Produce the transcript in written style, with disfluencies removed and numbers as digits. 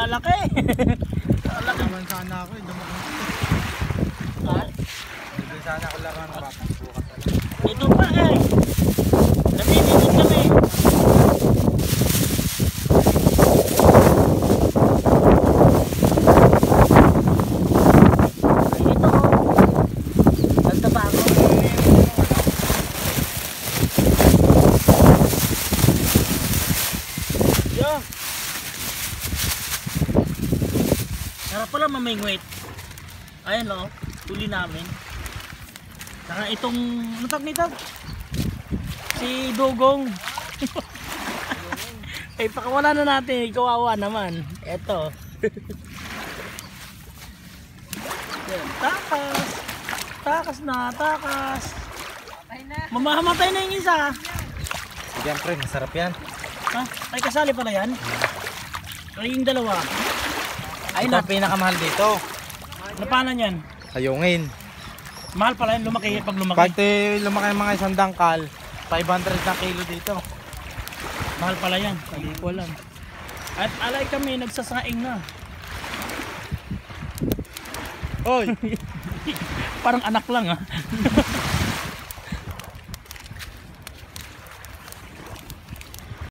lalaki. Lalaki. Naman sana ako eh, dumakang ito. Ha? Hindi sana ako laro ng bata. Bukas na lang. Ito pa eh. Nabibigyan kami. Ito. Nagtabago. Yo. Sarap pala mamingwit. Ayan o. Tuli namin. Saka itong, ano tawag nito? Si Dugong. Eh, pakawala na natin. Kawawa naman. Eto. Yan, takas. Takas na, takas. Mamamatay na yung isa. Sige pre, masarap yan. Ha? Ay, kasali pala yan? Ay, yung dalawa. Ay, Ito ang pinakamahal dito. napanan yan. Sayungin. Mahal pala yan, lumaki pag lumaki. Pag lumaki mga isang dangkal, 500 na kilo dito. Mahal pala yan, hindi ko alam. At alay kami, nagsasaing na. Hoy! Parang anak lang ha.